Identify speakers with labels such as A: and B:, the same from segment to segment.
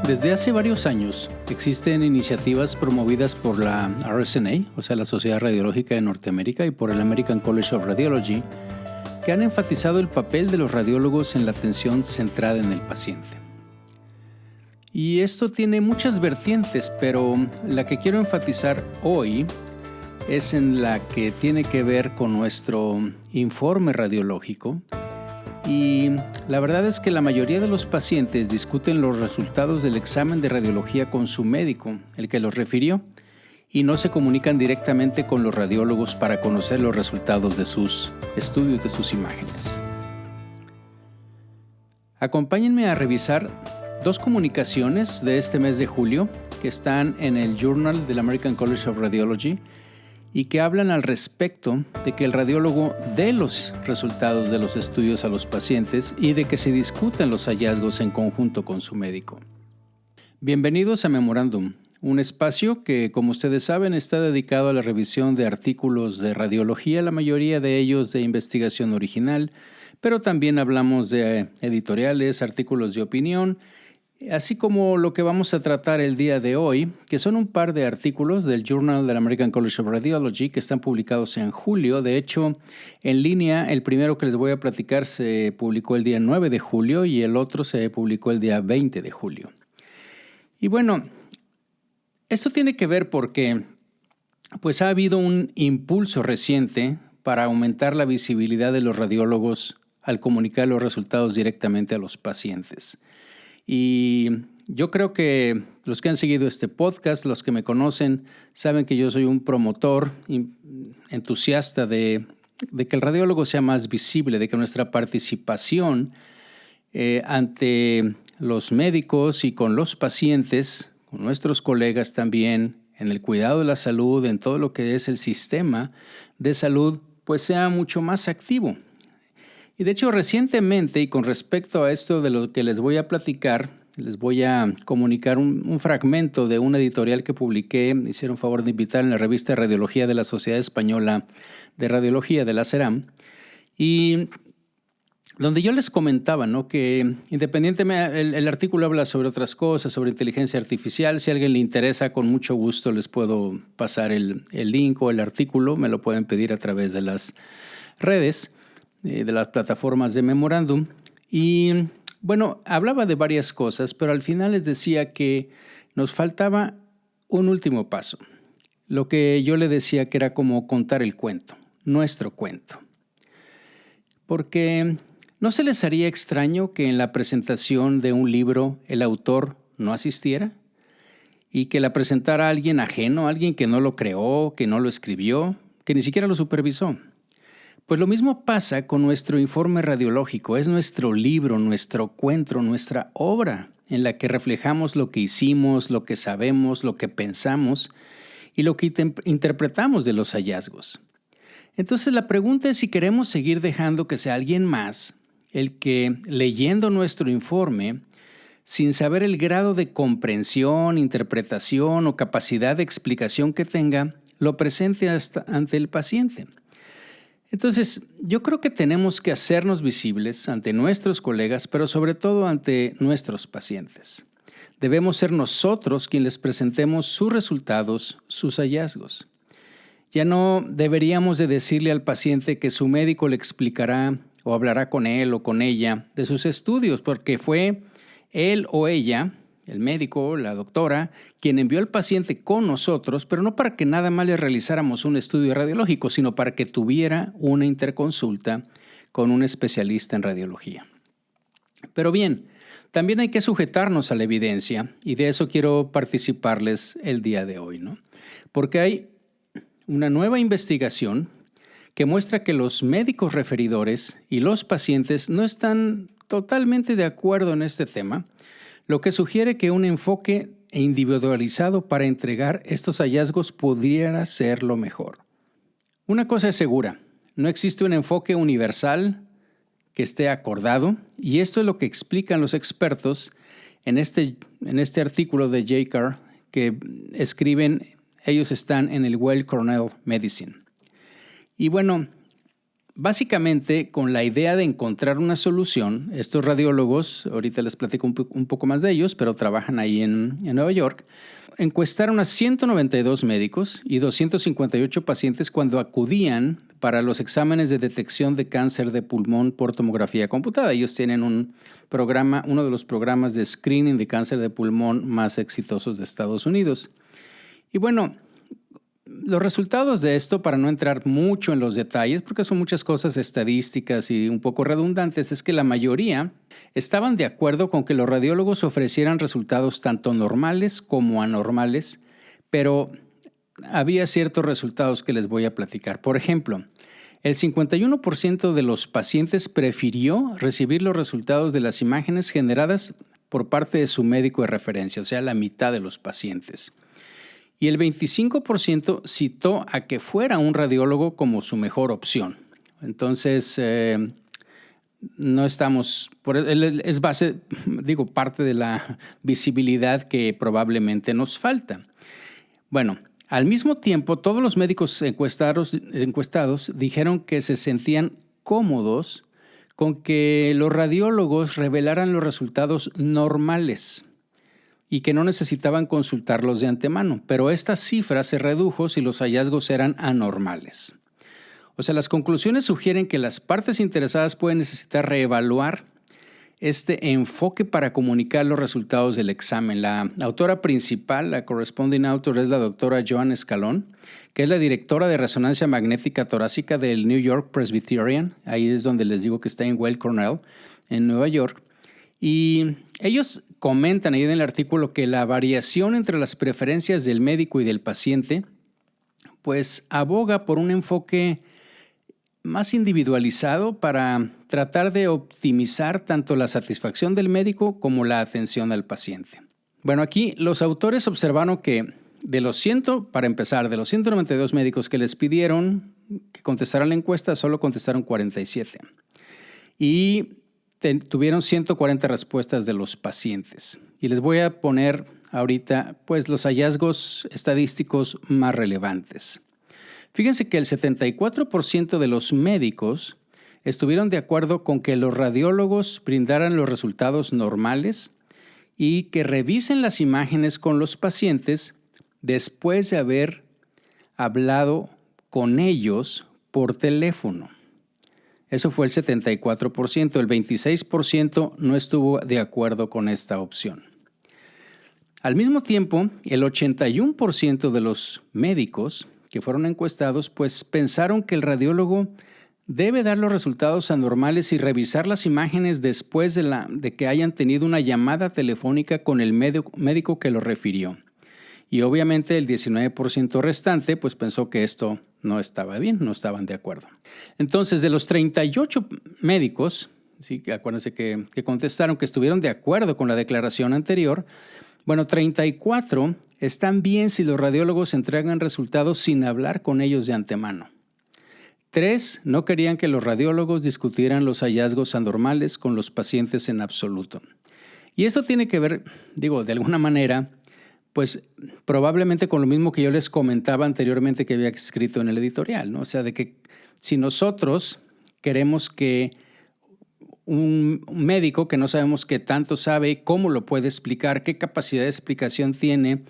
A: Desde hace varios años existen iniciativas promovidas por la RSNA, o sea, la Sociedad Radiológica de Norteamérica, y por el American College of Radiology, que han enfatizado el papel de los radiólogos en la atención centrada en el paciente. Y esto tiene muchas vertientes, pero la que quiero enfatizar hoy es en la que tiene que ver con nuestro informe radiológico. Y la verdad es que la mayoría de los pacientes discuten los resultados del examen de radiología con su médico, el que los refirió, y no se comunican directamente con los radiólogos para conocer los resultados de sus estudios, de sus imágenes. Acompáñenme a revisar dos comunicaciones de este mes de julio que están en el Journal del American College of Radiology y que hablan al respecto de que el radiólogo dé los resultados de los estudios a los pacientes y de que se discutan los hallazgos en conjunto con su médico. Bienvenidos a Memorándum, un espacio que, como ustedes saben, está dedicado a la revisión de artículos de radiología, la mayoría de ellos de investigación original, pero también hablamos de editoriales, artículos de opinión, así como lo que vamos a tratar el día de hoy, que son un par de artículos del Journal del American College of Radiology que están publicados en julio. De hecho, en línea, el primero que les voy a platicar se publicó el día 9 de julio y el otro se publicó el día 20 de julio. Y bueno, esto tiene que ver porque pues ha habido un impulso reciente para aumentar la visibilidad de los radiólogos al comunicar los resultados directamente a los pacientes. Y yo creo que los que han seguido este podcast, los que me conocen, saben que yo soy un promotor entusiasta de que el radiólogo sea más visible, de que nuestra participación ante los médicos y con los pacientes, con nuestros colegas también, en el cuidado de la salud, en todo lo que es el sistema de salud, pues sea mucho más activo. Y de hecho, recientemente, y con respecto a esto de lo que les voy a platicar, les voy a comunicar un fragmento de un editorial que publiqué, me hicieron favor de invitar en la revista Radiología de la Sociedad Española de Radiología de la CERAM, y donde yo les comentaba, ¿no?, que independientemente, el artículo habla sobre otras cosas, sobre inteligencia artificial. Si a alguien le interesa, con mucho gusto les puedo pasar el link o el artículo, me lo pueden pedir a través de las redes, de las plataformas de Memorándum. Y bueno, hablaba de varias cosas, pero al final les decía que nos faltaba un último paso. Lo que yo le decía que era como contar el cuento, nuestro cuento. Porque ¿no se les haría extraño que en la presentación de un libro el autor no asistiera? Y que la presentara alguien ajeno, alguien que no lo creó, que no lo escribió, que ni siquiera lo supervisó. Pues lo mismo pasa con nuestro informe radiológico. Es nuestro libro, nuestro cuento, nuestra obra en la que reflejamos lo que hicimos, lo que sabemos, lo que pensamos y lo que interpretamos de los hallazgos. Entonces la pregunta es si queremos seguir dejando que sea alguien más el que, leyendo nuestro informe, sin saber el grado de comprensión, interpretación o capacidad de explicación que tenga, lo presente ante el paciente. Entonces, yo creo que tenemos que hacernos visibles ante nuestros colegas, pero sobre todo ante nuestros pacientes. Debemos ser nosotros quienes les presentemos sus resultados, sus hallazgos. Ya no deberíamos de decirle al paciente que su médico le explicará o hablará con él o con ella de sus estudios, porque fue él o ella, el médico, la doctora, quien envió al paciente con nosotros, pero no para que nada más le realizáramos un estudio radiológico, sino para que tuviera una interconsulta con un especialista en radiología. Pero bien, también hay que sujetarnos a la evidencia, y de eso quiero participarles el día de hoy, ¿no? Porque hay una nueva investigación que muestra que los médicos referidores y los pacientes no están totalmente de acuerdo en este tema, lo que sugiere que un enfoque individualizado para entregar estos hallazgos pudiera ser lo mejor. Una cosa es segura, no existe un enfoque universal que esté acordado, y esto es lo que explican los expertos en este artículo de JCAR que escriben. Ellos están en el Weill Cornell Medicine. Y bueno, básicamente, con la idea de encontrar una solución, estos radiólogos, ahorita les platico un poco más de ellos, pero trabajan ahí en Nueva York, encuestaron a 192 médicos y 258 pacientes cuando acudían para los exámenes de detección de cáncer de pulmón por tomografía computada. Ellos tienen un programa, uno de los programas de screening de cáncer de pulmón más exitosos de Estados Unidos. Y bueno, los resultados de esto, para no entrar mucho en los detalles, porque son muchas cosas estadísticas y un poco redundantes, es que la mayoría estaban de acuerdo con que los radiólogos ofrecieran resultados tanto normales como anormales, pero había ciertos resultados que les voy a platicar. Por ejemplo, el 51% de los pacientes prefirió recibir los resultados de las imágenes generadas por parte de su médico de referencia, o sea, la mitad de los pacientes. Y el 25% citó a que fuera un radiólogo como su mejor opción. Entonces, no estamos, es parte de la visibilidad que probablemente nos falta. Bueno, al mismo tiempo, todos los médicos encuestados dijeron que se sentían cómodos con que los radiólogos revelaran los resultados normales y que no necesitaban consultarlos de antemano, pero esta cifra se redujo si los hallazgos eran anormales. O sea, las conclusiones sugieren que las partes interesadas pueden necesitar reevaluar este enfoque para comunicar los resultados del examen. La autora principal, la corresponding author, es la doctora Joan Escalón, que es la directora de resonancia magnética torácica del New York Presbyterian. Ahí es donde les digo que está en Weill Cornell, en Nueva York. Y ellos comentan ahí en el artículo que la variación entre las preferencias del médico y del paciente, pues aboga por un enfoque más individualizado para tratar de optimizar tanto la satisfacción del médico como la atención al paciente. Bueno, aquí los autores observaron que de los 192 médicos que les pidieron que contestaran la encuesta, solo contestaron 47. Y tuvieron 140 respuestas de los pacientes. Y les voy a poner ahorita pues los hallazgos estadísticos más relevantes. Fíjense que el 74% de los médicos estuvieron de acuerdo con que los radiólogos brindaran los resultados normales y que revisen las imágenes con los pacientes después de haber hablado con ellos por teléfono. Eso fue el 74%. El 26% no estuvo de acuerdo con esta opción. Al mismo tiempo, el 81% de los médicos que fueron encuestados, pues pensaron que el radiólogo debe dar los resultados anormales y revisar las imágenes después de que hayan tenido una llamada telefónica con el médico que lo refirió. Y obviamente el 19% restante pues pensó que esto no estaba bien, no estaban de acuerdo. Entonces, de los 38 médicos, ¿sí? Acuérdense que contestaron que estuvieron de acuerdo con la declaración anterior, bueno, 34 están bien si los radiólogos entregan resultados sin hablar con ellos de antemano. 3 no querían que los radiólogos discutieran los hallazgos anormales con los pacientes en absoluto. Y esto tiene que ver, de alguna manera, pues probablemente con lo mismo que yo les comentaba anteriormente que había escrito en el editorial, ¿no? O sea, de que si nosotros queremos que un médico que no sabemos qué tanto sabe, cómo lo puede explicar, qué capacidad de explicación tiene,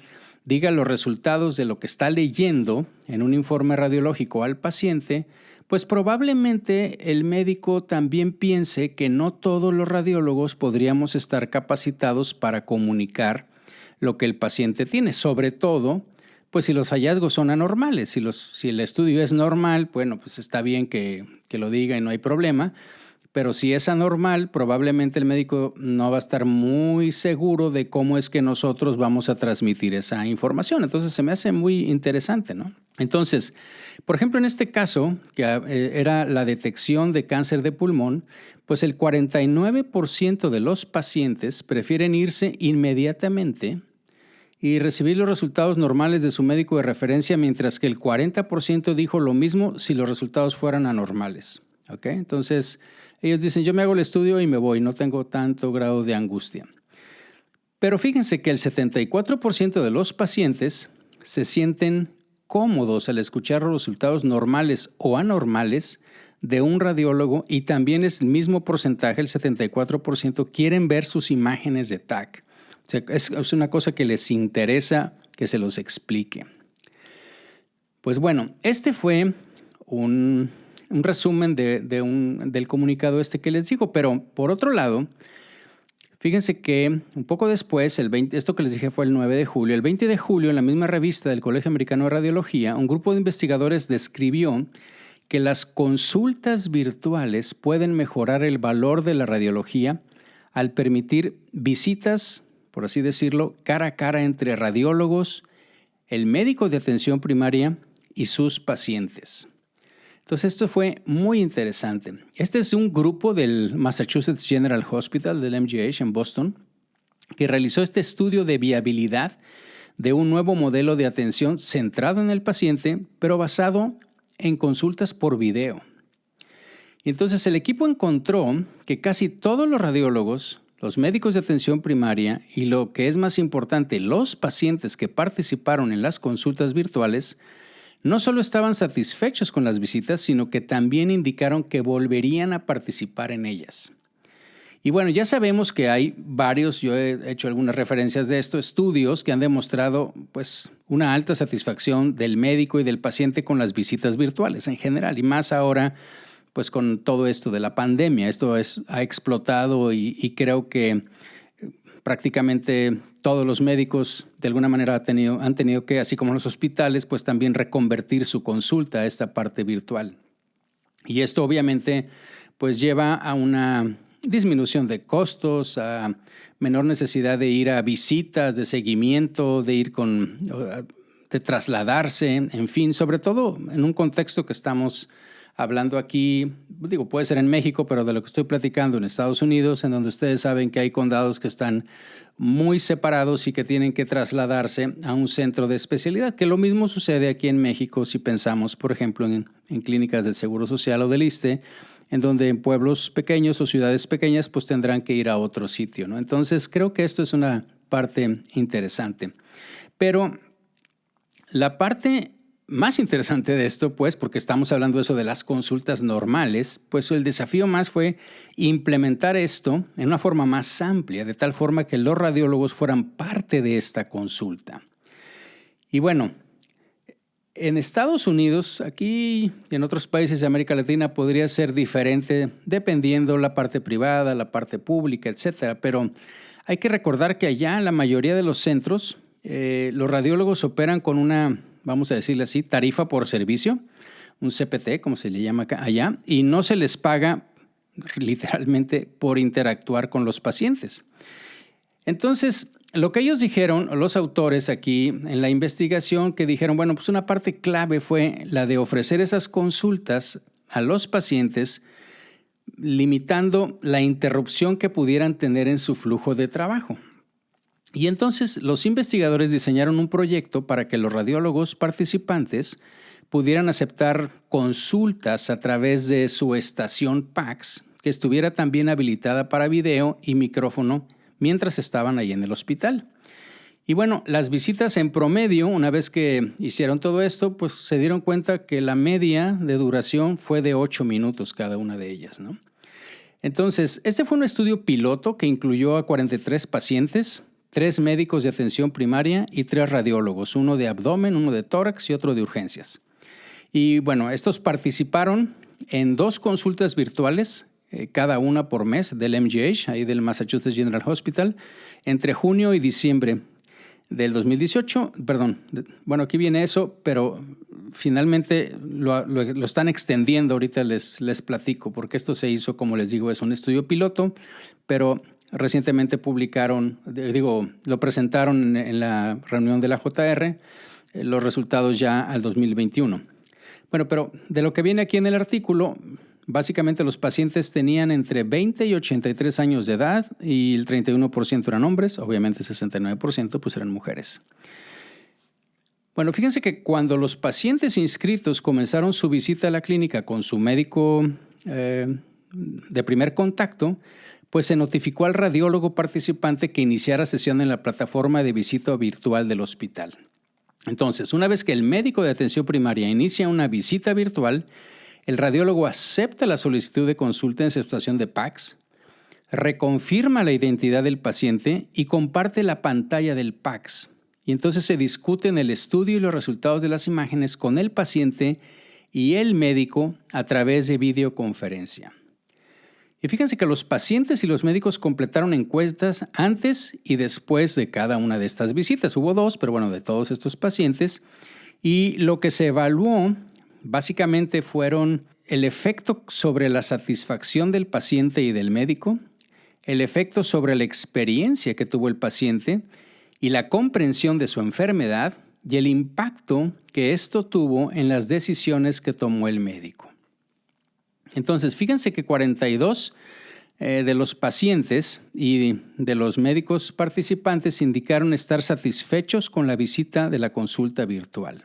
A: diga los resultados de lo que está leyendo en un informe radiológico al paciente, pues probablemente el médico también piense que no todos los radiólogos podríamos estar capacitados para comunicar lo que el paciente tiene, sobre todo pues si los hallazgos son anormales. Si el estudio es normal, bueno, pues está bien que lo diga y no hay problema. Pero si es anormal, probablemente el médico no va a estar muy seguro de cómo es que nosotros vamos a transmitir esa información. Entonces se me hace muy interesante, ¿no? Entonces, por ejemplo, en este caso, que era la detección de cáncer de pulmón, pues el 49% de los pacientes prefieren irse inmediatamente y recibir los resultados normales de su médico de referencia, mientras que el 40% dijo lo mismo si los resultados fueran anormales. ¿Ok? Entonces, ellos dicen, yo me hago el estudio y me voy, no tengo tanto grado de angustia. Pero fíjense que el 74% de los pacientes se sienten cómodos al escuchar los resultados normales o anormales de un radiólogo y también es el mismo porcentaje, el 74%, quieren ver sus imágenes de TAC. O sea, es una cosa que les interesa que se los explique. Pues bueno, este fue un resumen del comunicado que les digo, pero por otro lado, fíjense que un poco después, esto que les dije fue el 9 de julio, el 20 de julio en la misma revista del Colegio Americano de Radiología, un grupo de investigadores describió que las consultas virtuales pueden mejorar el valor de la radiología al permitir visitas, por así decirlo, cara a cara entre radiólogos, el médico de atención primaria y sus pacientes. Entonces esto fue muy interesante. Este es un grupo del Massachusetts General Hospital, del MGH en Boston, que realizó este estudio de viabilidad de un nuevo modelo de atención centrado en el paciente, pero basado en consultas por video. Y entonces el equipo encontró que casi todos los radiólogos, los médicos de atención primaria y lo que es más importante, los pacientes que participaron en las consultas virtuales, no solo estaban satisfechos con las visitas, sino que también indicaron que volverían a participar en ellas. Y bueno, ya sabemos que hay varios, yo he hecho algunas referencias de esto, estudios que han demostrado pues, una alta satisfacción del médico y del paciente con las visitas virtuales en general, y más ahora pues con todo esto de la pandemia. Esto ha explotado y creo que prácticamente todos los médicos de alguna manera han tenido que, así como los hospitales, pues también reconvertir su consulta a esta parte virtual. Y esto obviamente pues lleva a una disminución de costos, a menor necesidad de ir a visitas de seguimiento, de trasladarse, en fin, sobre todo en un contexto que estamos hablando aquí, puede ser en México, pero de lo que estoy platicando en Estados Unidos, en donde ustedes saben que hay condados que están muy separados y que tienen que trasladarse a un centro de especialidad, que lo mismo sucede aquí en México si pensamos, por ejemplo, en clínicas del Seguro Social o del ISSSTE, en donde en pueblos pequeños o ciudades pequeñas pues tendrán que ir a otro sitio, ¿no? Entonces creo que esto es una parte interesante. Pero la parte más interesante de esto, pues, porque estamos hablando de eso de las consultas normales, pues el desafío más fue implementar esto en una forma más amplia, de tal forma que los radiólogos fueran parte de esta consulta. Y bueno, en Estados Unidos, aquí y en otros países de América Latina podría ser diferente dependiendo la parte privada, la parte pública, etcétera. Pero hay que recordar que allá en la mayoría de los centros, los radiólogos operan con una, vamos a decirle así, tarifa por servicio, un CPT, como se le llama allá, y no se les paga literalmente por interactuar con los pacientes. Entonces, lo que ellos dijeron, los autores aquí en la investigación, que dijeron, bueno, pues una parte clave fue la de ofrecer esas consultas a los pacientes, limitando la interrupción que pudieran tener en su flujo de trabajo. Y entonces los investigadores diseñaron un proyecto para que los radiólogos participantes pudieran aceptar consultas a través de su estación PACS, que estuviera también habilitada para video y micrófono mientras estaban ahí en el hospital. Y bueno, las visitas en promedio, una vez que hicieron todo esto, pues se dieron cuenta que la media de duración fue de 8 minutos cada una de ellas, ¿no? Entonces, este fue un estudio piloto que incluyó a 43 pacientes, 3 médicos de atención primaria y 3 radiólogos, uno de abdomen, uno de tórax y otro de urgencias. Y bueno, estos participaron en 2 consultas virtuales, cada una por mes del MGH, ahí del Massachusetts General Hospital, entre junio y diciembre del 2018. Bueno, aquí viene eso, pero finalmente lo están extendiendo. Ahorita les platico, porque esto se hizo, como les digo, es un estudio piloto, pero recientemente lo presentaron en la reunión de la JR, los resultados ya al 2021. Bueno, pero de lo que viene aquí en el artículo, básicamente los pacientes tenían entre 20 y 83 años de edad y el 31% eran hombres, obviamente 69% pues eran mujeres. Bueno, fíjense que cuando los pacientes inscritos comenzaron su visita a la clínica con su médico de primer contacto, pues se notificó al radiólogo participante que iniciara sesión en la plataforma de visita virtual del hospital. Entonces, una vez que el médico de atención primaria inicia una visita virtual, El radiólogo acepta la solicitud de consulta en situación de PACS, reconfirma la identidad del paciente y comparte la pantalla del PACS. Y entonces se discuten el estudio y los resultados de las imágenes con el paciente y el médico a través de videoconferencia. Y fíjense que los pacientes y los médicos completaron encuestas antes y después de cada una de estas visitas. Hubo 2, pero bueno, de todos estos pacientes. Y lo que se evaluó básicamente fueron el efecto sobre la satisfacción del paciente y del médico, el efecto sobre la experiencia que tuvo el paciente y la comprensión de su enfermedad y el impacto que esto tuvo en las decisiones que tomó el médico. Entonces, fíjense que 42 de los pacientes y de los médicos participantes indicaron estar satisfechos con la visita de la consulta virtual.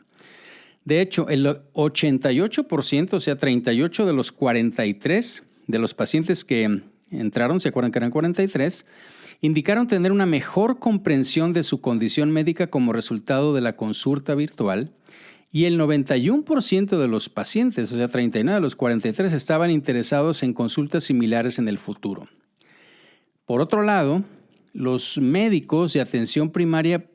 A: De hecho, el 88%, o sea, 38 de los 43 de los pacientes que entraron, ¿se acuerdan que eran 43?, indicaron tener una mejor comprensión de su condición médica como resultado de la consulta virtual. Y el 91% de los pacientes, o sea, 39 de los 43, estaban interesados en consultas similares en el futuro. Por otro lado, los médicos de atención primaria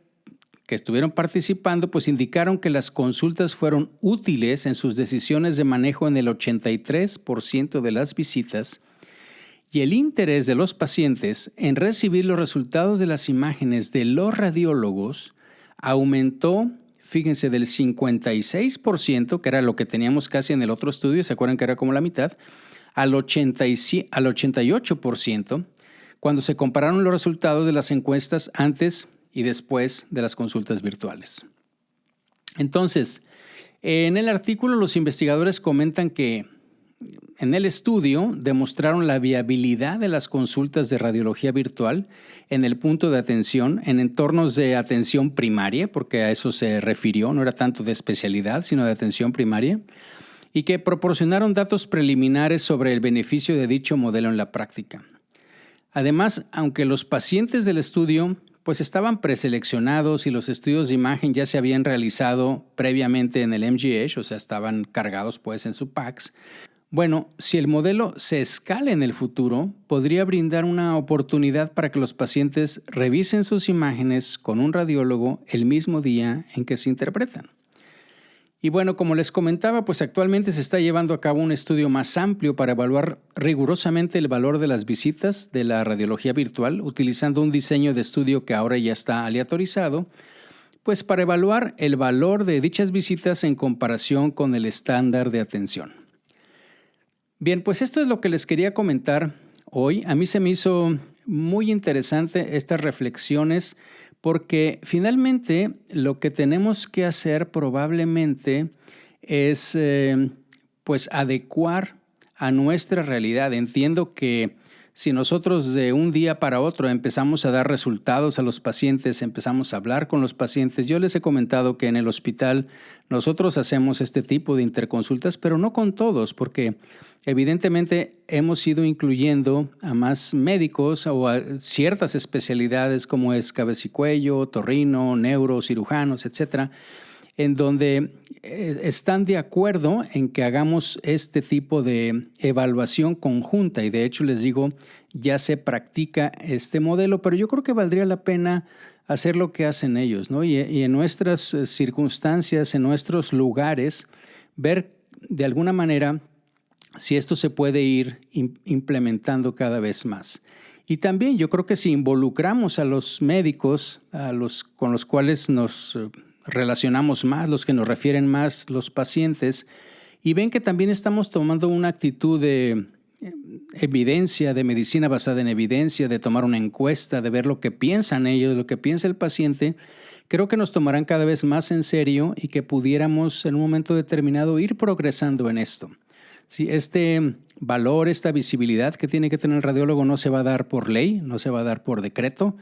A: que estuvieron participando, pues indicaron que las consultas fueron útiles en sus decisiones de manejo en el 83% de las visitas, y el interés de los pacientes en recibir los resultados de las imágenes de los radiólogos aumentó. Fíjense, del 56%, que era lo que teníamos casi en el otro estudio, ¿se acuerdan que era como la mitad?, al 88%, cuando se compararon los resultados de las encuestas antes y después de las consultas virtuales. Entonces, en el artículo los investigadores comentan que en el estudio demostraron la viabilidad de las consultas de radiología virtual en el punto de atención, en entornos de atención primaria, porque a eso se refirió, no era tanto de especialidad, sino de atención primaria, y que proporcionaron datos preliminares sobre el beneficio de dicho modelo en la práctica. Además, aunque los pacientes del estudio pues estaban preseleccionados y los estudios de imagen ya se habían realizado previamente en el MGH, o sea, estaban cargados pues en su PACS, bueno, si el modelo se escala en el futuro, podría brindar una oportunidad para que los pacientes revisen sus imágenes con un radiólogo el mismo día en que se interpretan. Y bueno, como les comentaba, pues actualmente se está llevando a cabo un estudio más amplio para evaluar rigurosamente el valor de las visitas de la radiología virtual, utilizando un diseño de estudio que ahora ya está aleatorizado, pues para evaluar el valor de dichas visitas en comparación con el estándar de atención. Bien, pues esto es lo que les quería comentar hoy. A mí se me hizo muy interesante estas reflexiones porque finalmente lo que tenemos que hacer probablemente es pues adecuar a nuestra realidad. Entiendo que si nosotros de un día para otro empezamos a dar resultados a los pacientes, empezamos a hablar con los pacientes, yo les he comentado que en el hospital nosotros hacemos este tipo de interconsultas, pero no con todos, porque evidentemente hemos ido incluyendo a más médicos o a ciertas especialidades como es cabeza y cuello, otorrino, neurocirujanos, etcétera, en donde están de acuerdo en que hagamos este tipo de evaluación conjunta. Y de hecho les digo, ya se practica este modelo, pero yo creo que valdría la pena hacer lo que hacen ellos, ¿no? Y en nuestras circunstancias, en nuestros lugares, ver de alguna manera si esto se puede ir implementando cada vez más. Y también yo creo que si involucramos a los médicos, con los cuales nos relacionamos más, los que nos refieren más los pacientes, y ven que también estamos tomando una actitud de evidencia, de medicina basada en evidencia, de tomar una encuesta, de ver lo que piensan ellos, lo que piensa el paciente, creo que nos tomarán cada vez más en serio y que pudiéramos en un momento determinado ir progresando en esto. Sí, este valor, esta visibilidad que tiene que tener el radiólogo no se va a dar por ley, no se va a dar por decreto.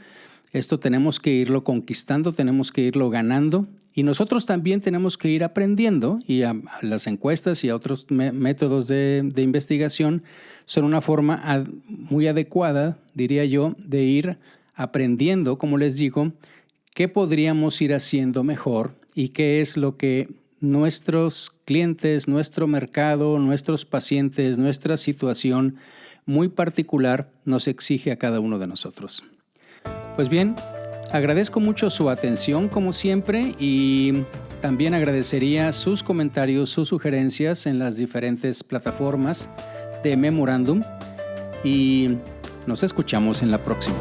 A: Esto tenemos que irlo conquistando, tenemos que irlo ganando y nosotros también tenemos que ir aprendiendo y a las encuestas y a otros métodos de investigación son una forma muy adecuada, diría yo, de ir aprendiendo, como les digo, qué podríamos ir haciendo mejor y qué es lo que nuestros clientes, nuestro mercado, nuestros pacientes, nuestra situación muy particular nos exige a cada uno de nosotros. Pues bien, agradezco mucho su atención como siempre y también agradecería sus comentarios, sus sugerencias en las diferentes plataformas de Memorándum y nos escuchamos en la próxima.